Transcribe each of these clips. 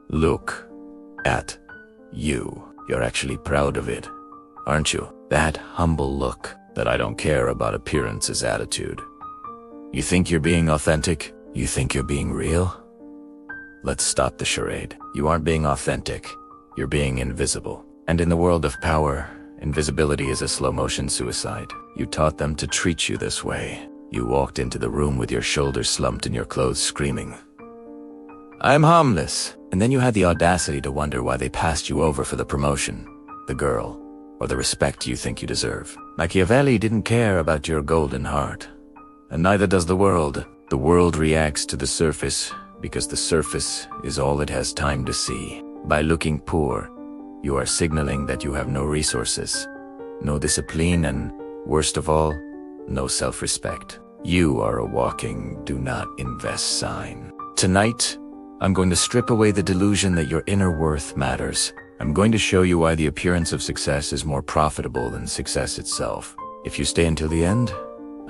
Look at you. You're actually proud of it, aren't you? That humble look, that I don't care about appearances attitude. You think you're being authentic? You think you're being real? Let's stop the charade. You aren't being authentic. You're being invisible. And in the world of power, invisibility is a slow-motion suicide. You taught them to treat you this way. You walked into the room with your shoulders slumped and your clothes screaming, "I'm harmless." And then you had the audacity to wonder why they passed you over for the promotion, the girl, or the respect you think you deserve. Machiavelli didn't care about your golden heart. And neither does the world. The world reacts to the surface because the surface is all it has time to see. By looking poor, you are signaling that you have no resources, no discipline, and, worst of all, no self-respect. You are a walking do not invest sign. Tonight, I'm going to strip away the delusion that your inner worth matters. I'm going to show you why the appearance of success is more profitable than success itself. If you stay until the end,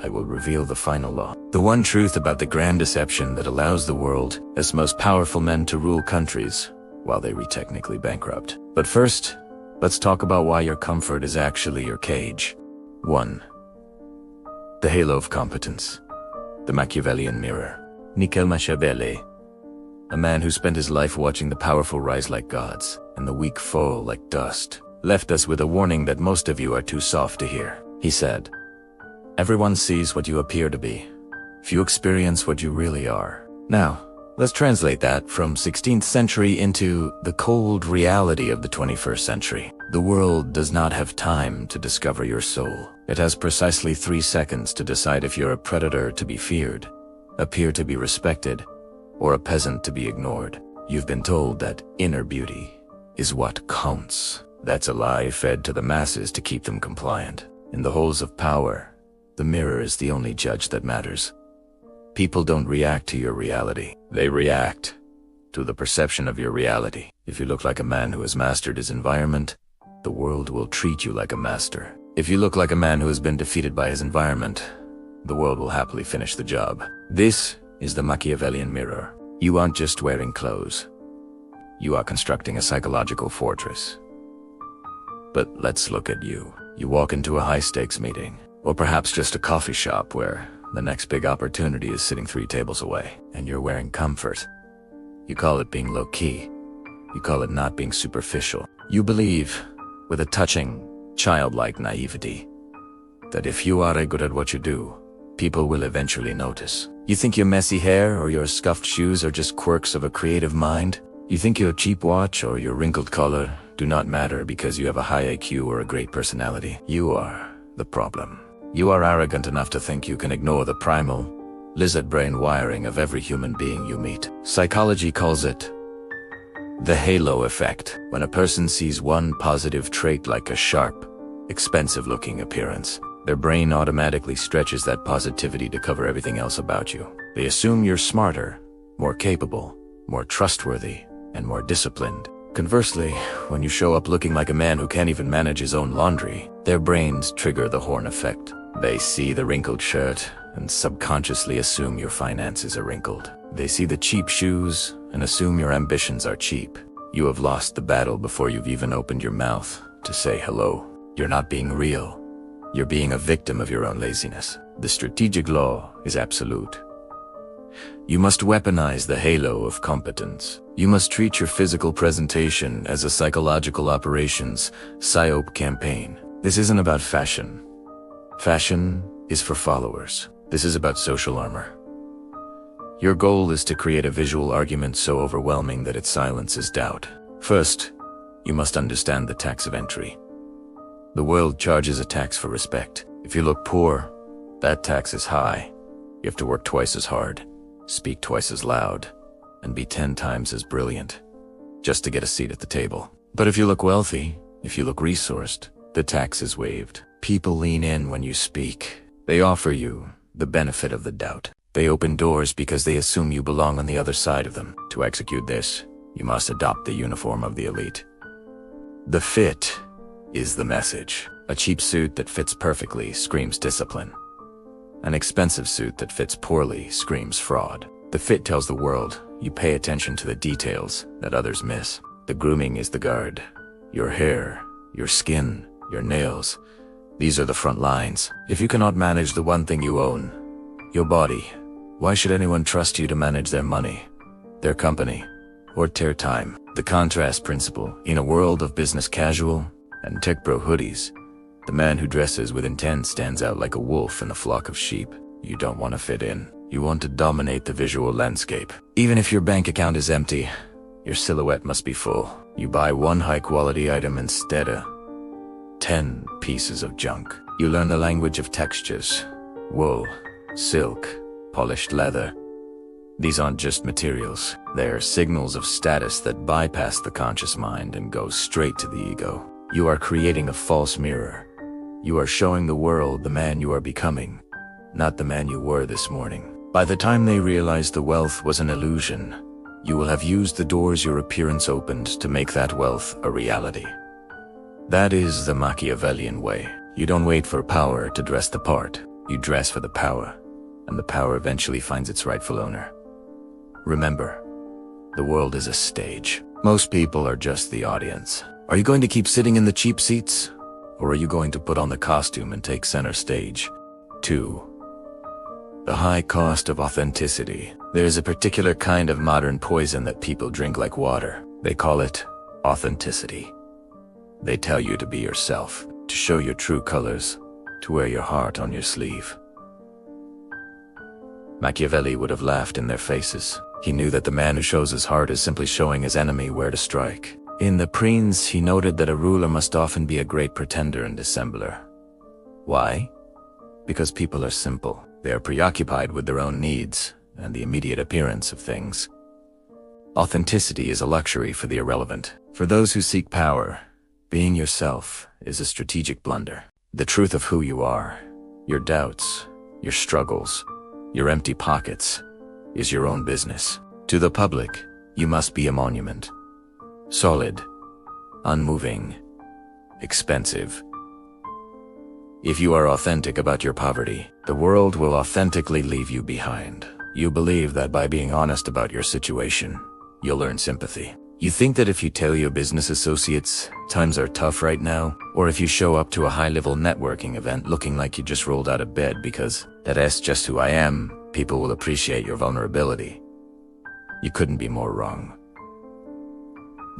I will reveal the final law. The one truth about the grand deception that allows the world as most powerful men to rule countries while they technically bankrupt. But first, let's talk about why your comfort is actually your cage. 1. The halo of competence. The Machiavellian mirror. Machiavelli, a man who spent his life watching the powerful rise like gods and the weak fall like dust, left us with a warning that most of you are too soft to hear. He said, "Everyone sees what you appear to be. Few experience what you really are." Now, let's translate that from 16th century into the cold reality of the 21st century. The world does not have time to discover your soul. It has precisely 3 seconds to decide if you're a predator to be feared, a peer to be respected, or a peasant to be ignored. You've been told that inner beauty is what counts. That's a lie fed to the masses to keep them compliant. In the halls of power, the mirror is the only judge that matters. People don't react to your reality. They react to the perception of your reality. If you look like a man who has mastered his environment, the world will treat you like a master. If you look like a man who has been defeated by his environment, the world will happily finish the job. This is the Machiavellian mirror. You aren't just wearing clothes. You are constructing a psychological fortress. But let's look at you. You walk into a high-stakes meeting, or perhaps just a coffee shop where the next big opportunity is sitting 3 tables away, and you're wearing comfort. You call it being low-key. You call it not being superficial. You believe, with a touching, childlike naivety, that if you are good at what you do, people will eventually notice. You think your messy hair or your scuffed shoes are just quirks of a creative mind? You think your cheap watch or your wrinkled collar do not matter because you have a high IQ or a great personality? You are the problem. You are arrogant enough to think you can ignore the primal, lizard brain wiring of every human being you meet. Psychology calls it the halo effect. When a person sees one positive trait like a sharp, expensive-looking appearance, their brain automatically stretches that positivity to cover everything else about you. They assume you're smarter, more capable, more trustworthy, and more disciplined. Conversely, when you show up looking like a man who can't even manage his own laundry, their brains trigger the horn effect. They see the wrinkled shirt and subconsciously assume your finances are wrinkled. They see the cheap shoes and assume your ambitions are cheap. You have lost the battle before you've even opened your mouth to say hello. You're not being real. You're being a victim of your own laziness. The strategic law is absolute. You must weaponize the halo of competence. You must treat your physical presentation as a psychological operations, psyop campaign. This isn't about fashion. Fashion is for followers. This is about social armor. Your goal is to create a visual argument so overwhelming that it silences doubt. First, you must understand the tax of entry. The world charges a tax for respect. If you look poor, that tax is high. You have to work twice as hard, speak twice as loud, and be 10 times as brilliant, just to get a seat at the table. But if you look wealthy, if you look resourced, the tax is waived. People lean in when you speak. They offer you the benefit of the doubt. They open doors because they assume you belong on the other side of them. To execute this, you must adopt the uniform of the elite. The fit is the message. A cheap suit that fits perfectly screams discipline. An expensive suit that fits poorly screams fraud. The fit tells the world you pay attention to the details that others miss. The grooming is the guard. Your hair, your skin, your nails. These are the front lines. If you cannot manage the one thing you own, your body, why should anyone trust you to manage their money, their company, or their time? The contrast principle. In a world of business casual and tech bro hoodies, the man who dresses with intent stands out like a wolf in a flock of sheep. You don't want to fit in. You want to dominate the visual landscape. Even if your bank account is empty, your silhouette must be full. You buy one high-quality item instead of 10 pieces of junk. You learn the language of textures: wool, silk, polished leather. These aren't just materials. They are signals of status that bypass the conscious mind and go straight to the ego. You are creating a false mirror. You are showing the world the man you are becoming, not the man you were this morning. By the time they realize the wealth was an illusion, you will have used the doors your appearance opened to make that wealth a reality. That is the Machiavellian way. You don't wait for power to dress the part. You dress for the power, and the power eventually finds its rightful owner. Remember, the world is a stage. Most people are just the audience. Are you going to keep sitting in the cheap seats? Or are you going to put on the costume and take center stage? 2. The high cost of authenticity. There's a particular kind of modern poison that people drink like water. They call it authenticity. They tell you to be yourself, to show your true colors, to wear your heart on your sleeve. Machiavelli would have laughed in their faces. He knew that the man who shows his heart is simply showing his enemy where to strike. In the Prince, he noted that a ruler must often be a great pretender and dissembler. Why? Because people are simple. They are preoccupied with their own needs and the immediate appearance of things. Authenticity is a luxury for the irrelevant. For those who seek power, being yourself is a strategic blunder. The truth of who you are, your doubts, your struggles, your empty pockets, is your own business. To the public, you must be a monument. Solid, unmoving, expensive. If you are authentic about your poverty, the world will authentically leave you behind. You believe that by being honest about your situation, you'll earn sympathy. You think that if you tell your business associates times are tough right now, or if you show up to a high-level networking event looking like you just rolled out of bed because that's just who I am, people will appreciate your vulnerability. You couldn't be more wrong.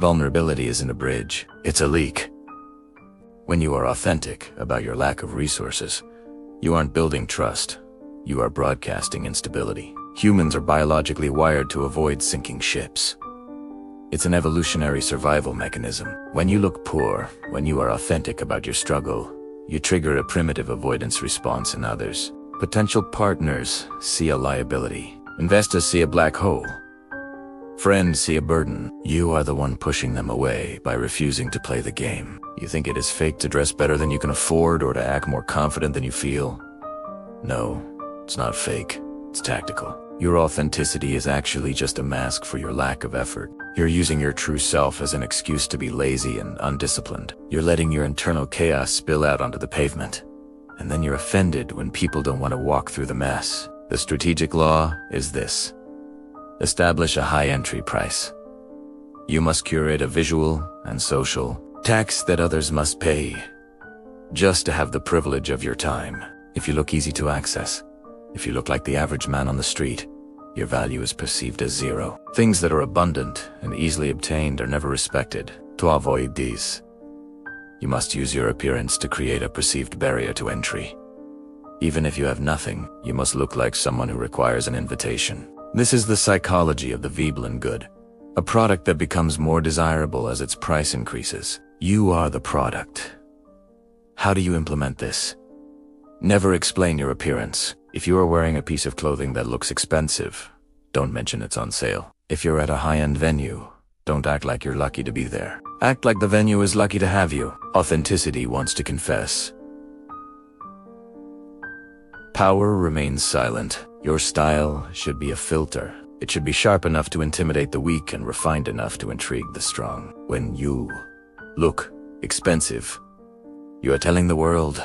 Vulnerability isn't a bridge, it's a leak. When you are authentic about your lack of resources, you aren't building trust, you are broadcasting instability. Humans are biologically wired to avoid sinking ships. It's an evolutionary survival mechanism. When you look poor, when you are authentic about your struggle, you trigger a primitive avoidance response in others. Potential partners see a liability. Investors see a black hole. Friends see a burden. You are the one pushing them away by refusing to play the game. You think it is fake to dress better than you can afford or to act more confident than you feel? No, it's not fake. It's tactical. Your authenticity is actually just a mask for your lack of effort. You're using your true self as an excuse to be lazy and undisciplined. You're letting your internal chaos spill out onto the pavement. And then you're offended when people don't want to walk through the mess. The strategic law is this. Establish a high entry price. You must curate a visual and social tax that others must pay just to have the privilege of your time. If you look easy to access, if you look like the average man on the street, your value is perceived as zero. Things that are abundant and easily obtained are never respected. To avoid these, you must use your appearance to create a perceived barrier to entry. Even if you have nothing, you must look like someone who requires an invitation. This is the psychology of the Veblen good, a product that becomes more desirable as its price increases. You are the product. How do you implement this? Never explain your appearance. If you are wearing a piece of clothing that looks expensive, don't mention it's on sale. If you're at a high-end venue, don't act like you're lucky to be there. Act like the venue is lucky to have you. Authenticity wants to confess. Power remains silent. Your style should be a filter. It should be sharp enough to intimidate the weak and refined enough to intrigue the strong. When you look expensive, you are telling the world,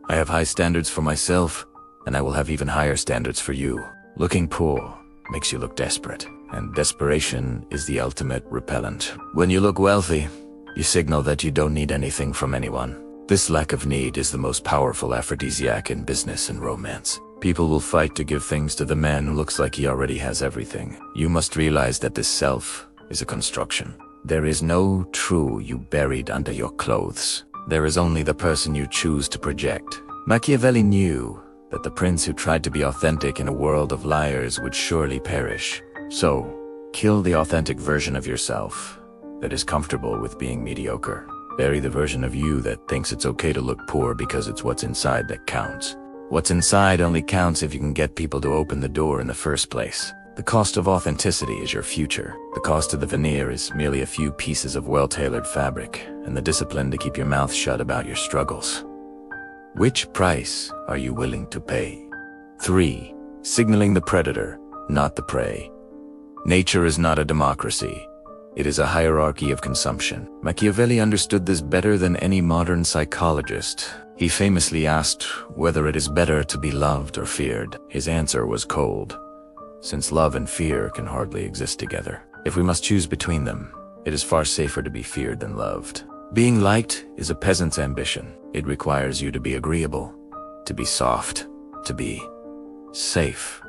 I have high standards for myself, and I will have even higher standards for you. Looking poor makes you look desperate, and desperation is the ultimate repellent. When you look wealthy, you signal that you don't need anything from anyone. This lack of need is the most powerful aphrodisiac in business and romance. People will fight to give things to the man who looks like he already has everything. You must realize that this self is a construction. There is no true you buried under your clothes. There is only the person you choose to project. Machiavelli knew that the prince who tried to be authentic in a world of liars would surely perish. So, kill the authentic version of yourself that is comfortable with being mediocre. Bury the version of you that thinks it's okay to look poor because it's what's inside that counts. What's inside only counts if you can get people to open the door in the first place. The cost of authenticity is your future. The cost of the veneer is merely a few pieces of well-tailored fabric and the discipline to keep your mouth shut about your struggles. Which price are you willing to pay? 3. Signaling the predator, not the prey. Nature is not a democracy. It is a hierarchy of consumption. Machiavelli understood this better than any modern psychologist. He famously asked whether it is better to be loved or feared. His answer was cold, since love and fear can hardly exist together. If we must choose between them, it is far safer to be feared than loved. Being liked is a peasant's ambition. It requires you to be agreeable, to be soft, to be safe.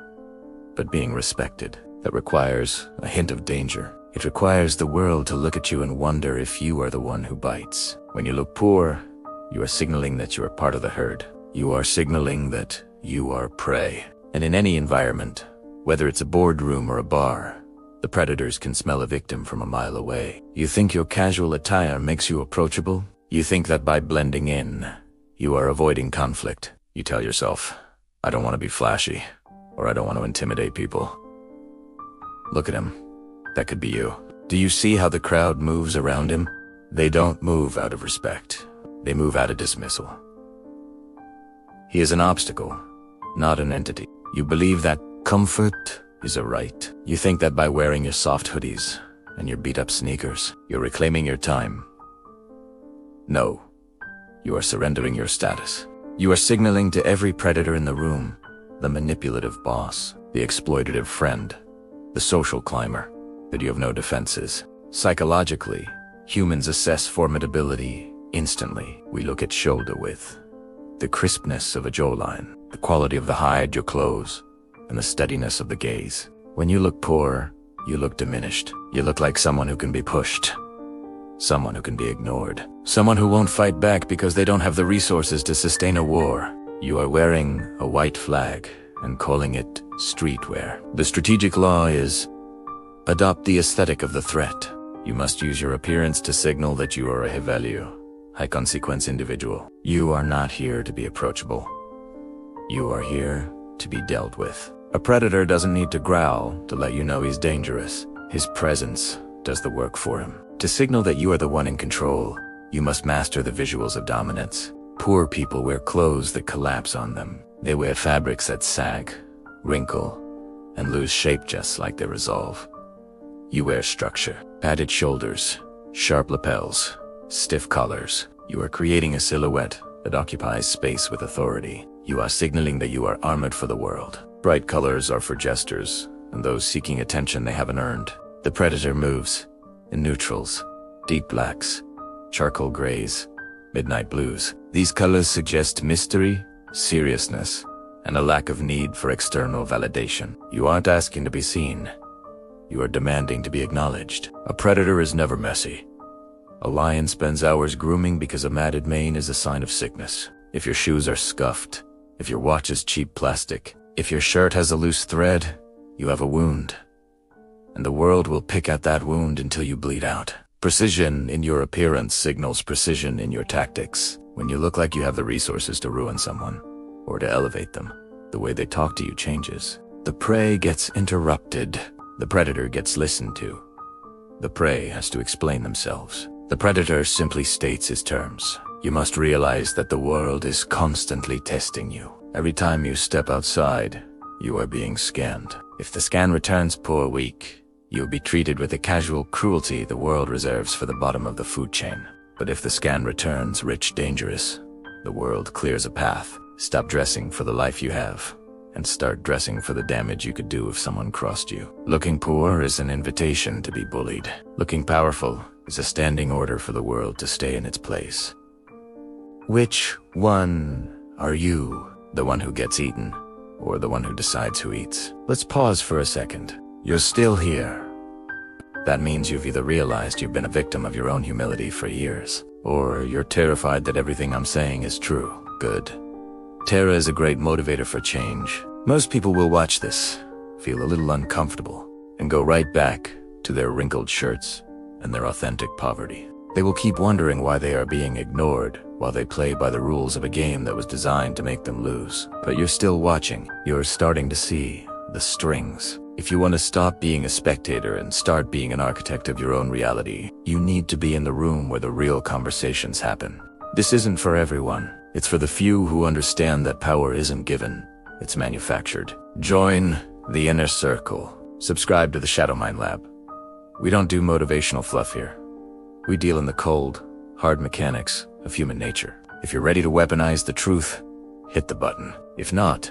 But being respected, that requires a hint of danger. It requires the world to look at you and wonder if you are the one who bites. When you look poor, you are signaling that you are part of the herd. You are signaling that you are prey. And in any environment, whether it's a boardroom or a bar, the predators can smell a victim from a mile away. You think your casual attire makes you approachable? You think that by blending in, you are avoiding conflict. You tell yourself, I don't want to be flashy, or I don't want to intimidate people. Look at him. That could be you. Do you see how the crowd moves around him? They don't move out of respect. They move out of dismissal. He is an obstacle, not an entity. You believe that comfort is a right. You think that by wearing your soft hoodies and your beat-up sneakers, you're reclaiming your time. No, you are surrendering your status. You are signaling to every predator in the room, the manipulative boss, the exploitative friend, the social climber, that you have no defenses. Psychologically, humans assess formidability instantly. We look at shoulder width, the crispness of a jawline, the quality of the hide your clothes, and the steadiness of the gaze. When you look poor, you look diminished. You look like someone who can be pushed, someone who can be ignored, someone who won't fight back because they don't have the resources to sustain a war. You are wearing a white flag and calling it streetwear. The strategic law is, adopt the aesthetic of the threat. You must use your appearance to signal that you are a high value, high consequence individual. You are not here to be approachable. You are here to be dealt with. A predator doesn't need to growl to let you know he's dangerous. His presence does the work for him. To signal that you are the one in control, you must master the visuals of dominance. Poor people wear clothes that collapse on them. They wear fabrics that sag, wrinkle, and lose shape just like their resolve. You wear structure, padded shoulders, sharp lapels, stiff collars. You are creating a silhouette that occupies space with authority. You are signaling that you are armored for the world. Bright colors are for jesters, and those seeking attention they haven't earned. The predator moves in neutrals, deep blacks, charcoal grays, midnight blues. These colors suggest mystery, seriousness, and a lack of need for external validation. You aren't asking to be seen. You are demanding to be acknowledged. A predator is never messy. A lion spends hours grooming because a matted mane is a sign of sickness. If your shoes are scuffed, if your watch is cheap plastic, if your shirt has a loose thread, you have a wound. And the world will pick at that wound until you bleed out. Precision in your appearance signals precision in your tactics. When you look like you have the resources to ruin someone, or to elevate them, the way they talk to you changes. The prey gets interrupted. The predator gets listened to. The prey has to explain themselves. The predator simply states his terms. You must realize that the world is constantly testing you. Every time you step outside, you are being scanned. If the scan returns poor, weak, you'll be treated with the casual cruelty the world reserves for the bottom of the food chain. But if the scan returns rich, dangerous, the world clears a path. Stop dressing for the life you have, and start dressing for the damage you could do if someone crossed you. Looking poor is an invitation to be bullied. Looking powerful is a standing order for the world to stay in its place. Which one are you? The one who gets eaten, or the one who decides who eats? Let's pause for a second. You're still here. That means you've either realized you've been a victim of your own humility for years, or you're terrified that everything I'm saying is true. Good. Terror is a great motivator for change. Most people will watch this, feel a little uncomfortable, and go right back to their wrinkled shirts and their authentic poverty. They will keep wondering why they are being ignored while they play by the rules of a game that was designed to make them lose. But you're still watching. You're starting to see the strings. If you want to stop being a spectator and start being an architect of your own reality, you need to be in the room where the real conversations happen. This isn't for everyone. It's for the few who understand that power isn't given, it's manufactured. Join the inner circle. Subscribe to the Shadow Mind Lab. We don't do motivational fluff here. We deal in the cold, hard mechanics of human nature. If you're ready to weaponize the truth, hit the button. If not,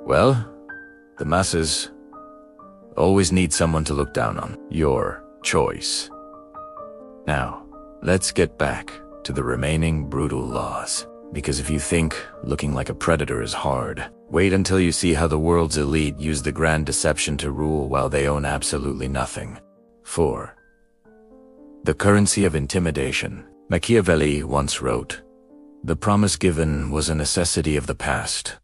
well, the masses always need someone to look down on. Your choice. Now, let's get back to the remaining brutal laws. Because if you think looking like a predator is hard, wait until you see how the world's elite use the grand deception to rule while they own absolutely nothing. 4. The Currency of Intimidation. Machiavelli once wrote, "The promise given was a necessity of the past.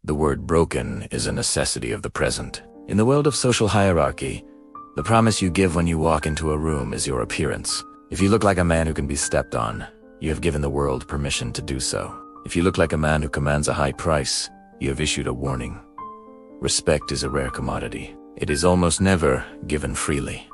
The word broken is a necessity of the present." In the world of social hierarchy, the promise you give when you walk into a room is your appearance. If you look like a man who can be stepped on, you have given the world permission to do so. If you look like a man who commands a high price, you have issued a warning. Respect is a rare commodity. It is almost never given freely.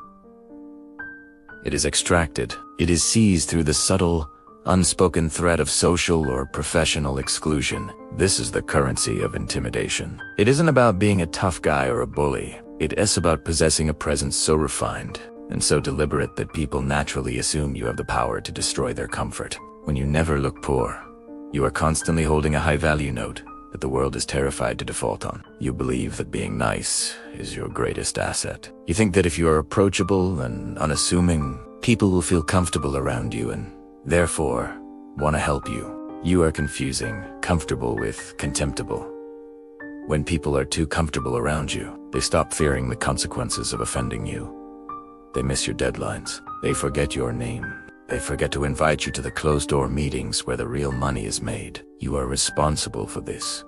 It is extracted. It is seized through the subtle, unspoken threat of social or professional exclusion. This is the currency of intimidation. It isn't about being a tough guy or a bully. It is about possessing a presence so refined and so deliberate that people naturally assume you have the power to destroy their comfort. When you never look poor, you are constantly holding a high-value note that the world is terrified to default on. You believe that being nice is your greatest asset. You think that if you are approachable and unassuming, people will feel comfortable around you and, therefore, want to help you. You are confusing comfortable with contemptible. When people are too comfortable around you, they stop fearing the consequences of offending you. They miss your deadlines. They forget your name. They forget to invite you to the closed-door meetings where the real money is made. You are responsible for this.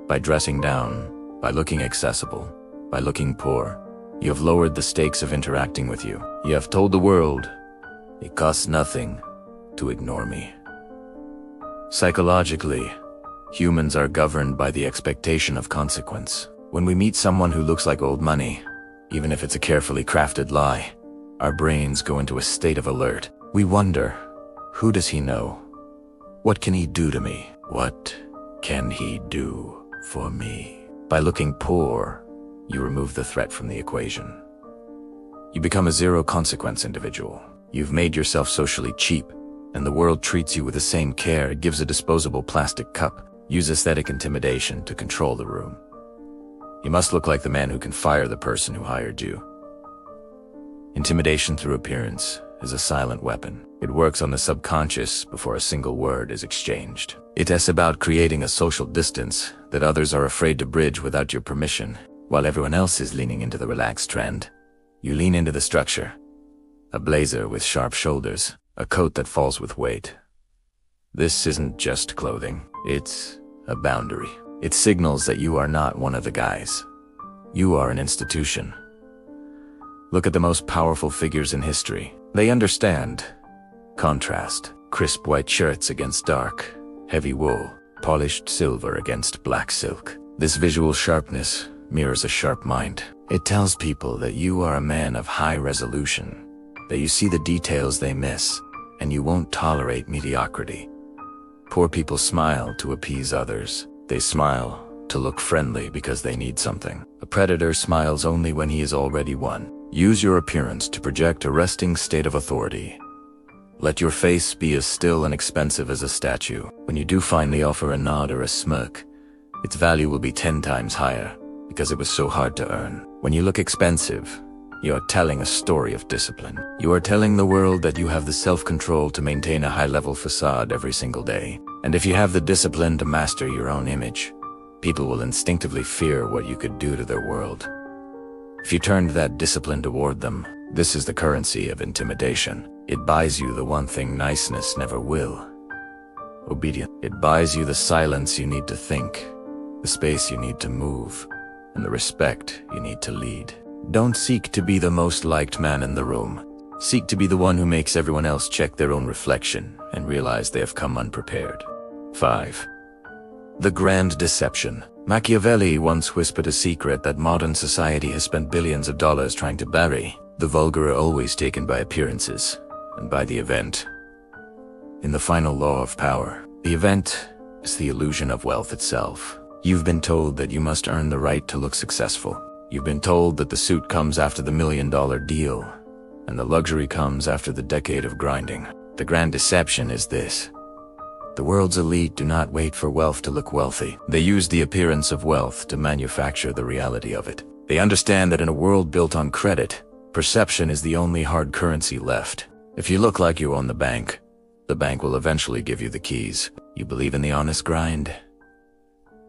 By dressing down, by looking accessible, by looking poor, you have lowered the stakes of interacting with you. You have told the world, it costs nothing to ignore me. Psychologically, humans are governed by the expectation of consequence. When we meet someone who looks like old money, even if it's a carefully crafted lie, our brains go into a state of alert. We wonder, who does he know? What can he do to me? What can he do for me? By looking poor, you remove the threat from the equation. You become a zero-consequence individual. You've made yourself socially cheap, and the world treats you with the same care it gives a disposable plastic cup. Use aesthetic intimidation to control the room. You must look like the man who can fire the person who hired you. Intimidation through appearance is a silent weapon. It works on the subconscious before a single word is exchanged. It is about creating a social distance that others are afraid to bridge without your permission. While everyone else is leaning into the relaxed trend, you lean into the structure. A blazer with sharp shoulders, a coat that falls with weight. This isn't just clothing. It's a boundary. It signals that you are not one of the guys. You are an institution. Look at the most powerful figures in history. They understand contrast. Crisp white shirts against dark, heavy wool. Polished silver against black silk. This visual sharpness mirrors a sharp mind. It tells people that you are a man of high resolution, that you see the details they miss, and you won't tolerate mediocrity. Poor people smile to appease others. They smile to look friendly because they need something. A predator smiles only when he is already won. Use your appearance to project a resting state of authority. Let your face be as still and expensive as a statue. When you do finally offer a nod or a smirk, its value will be 10 times higher, because it was so hard to earn. When you look expensive, you are telling a story of discipline. You are telling the world that you have the self-control to maintain a high-level facade every single day. And if you have the discipline to master your own image, people will instinctively fear what you could do to their world. If you turned that discipline toward them, this is the currency of intimidation. It buys you the one thing niceness never will: obedience. It buys you the silence you need to think, the space you need to move, and the respect you need to lead. Don't seek to be the most liked man in the room. Seek to be the one who makes everyone else check their own reflection and realize they have come unprepared. 5. The Grand Deception. Machiavelli once whispered a secret that modern society has spent billions of dollars trying to bury. The vulgar are always taken by appearances, and by the event. In the final law of power, the event is the illusion of wealth itself. You've been told that you must earn the right to look successful. You've been told that the suit comes after the $1 million deal, and the luxury comes after the decade of grinding. The grand deception is this: the world's elite do not wait for wealth to look wealthy. They use the appearance of wealth to manufacture the reality of it. They understand that in a world built on credit, perception is the only hard currency left. If you look like you own the bank will eventually give you the keys. You believe in the honest grind.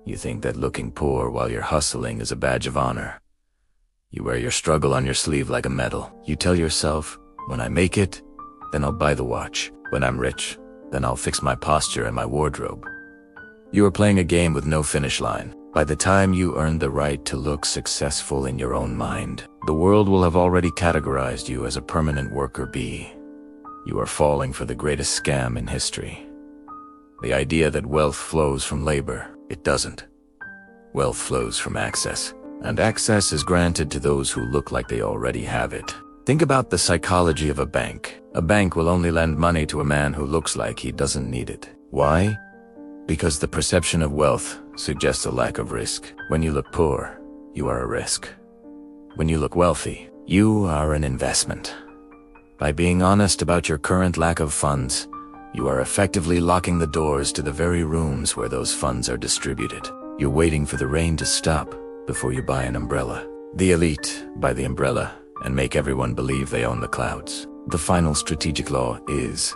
You think that looking poor while you're hustling is a badge of honor. You wear your struggle on your sleeve like a medal. You tell yourself, when I make it, then I'll buy the watch. When I'm rich, then I'll fix my posture and my wardrobe. You are playing a game with no finish line. By the time you earn the right to look successful in your own mind, the world will have already categorized you as a permanent worker bee. You are falling for the greatest scam in history. The idea that wealth flows from labor. It doesn't. Wealth flows from access, and access is granted to those who look like they already have it. Think about the psychology of a bank. A bank will only lend money to a man who looks like he doesn't need it. Why? Because the perception of wealth suggests a lack of risk. When you look poor, you are a risk. When you look wealthy, you are an investment. By being honest about your current lack of funds, you are effectively locking the doors to the very rooms where those funds are distributed. You're waiting for the rain to stop before you buy an umbrella. The elite buy the umbrella and make everyone believe they own the clouds. The final strategic law is: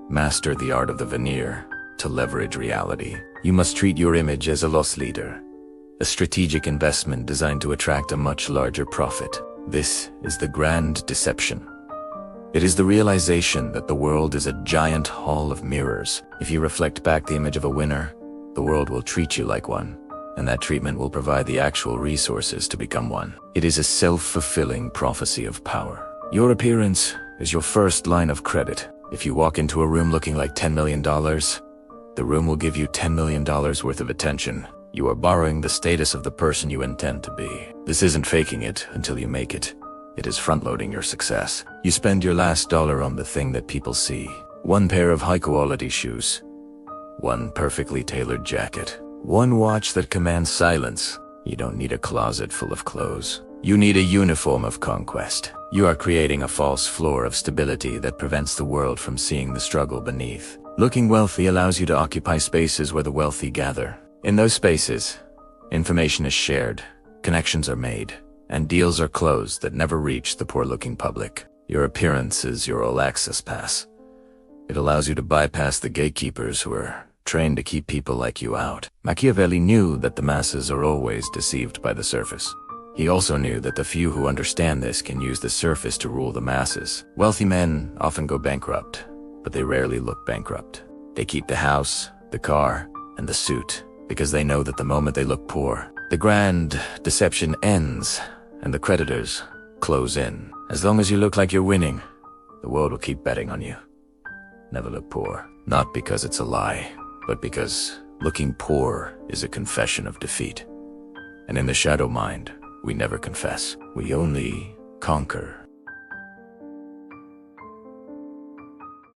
master the art of the veneer to leverage reality. You must treat your image as a loss leader, a strategic investment designed to attract a much larger profit. This is the grand deception. It is the realization that the world is a giant hall of mirrors. If you reflect back the image of a winner, the world will treat you like one, and that treatment will provide the actual resources to become one. It is a self-fulfilling prophecy of power. Your appearance is your first line of credit. If you walk into a room looking like $10 million, the room will give you $10 million worth of attention. You are borrowing the status of the person you intend to be. This isn't faking it until you make it. It is front-loading your success. You spend your last dollar on the thing that people see. One pair of high-quality shoes. One perfectly tailored jacket. One watch that commands silence. You don't need a closet full of clothes. You need a uniform of conquest. You are creating a false floor of stability that prevents the world from seeing the struggle beneath. Looking wealthy allows you to occupy spaces where the wealthy gather. In those spaces, information is shared, connections are made, and deals are closed that never reach the poor-looking public. Your appearance is your all-access pass. It allows you to bypass the gatekeepers who are trained to keep people like you out. Machiavelli knew that the masses are always deceived by the surface. He also knew that the few who understand this can use the surface to rule the masses. Wealthy men often go bankrupt, but they rarely look bankrupt. They keep the house, the car, and the suit, because they know that the moment they look poor, the grand deception ends, and the creditors close in. As long as you look like you're winning, the world will keep betting on you. Never look poor. Not because it's a lie, but because looking poor is a confession of defeat. And in the shadow mind, we never confess. We only conquer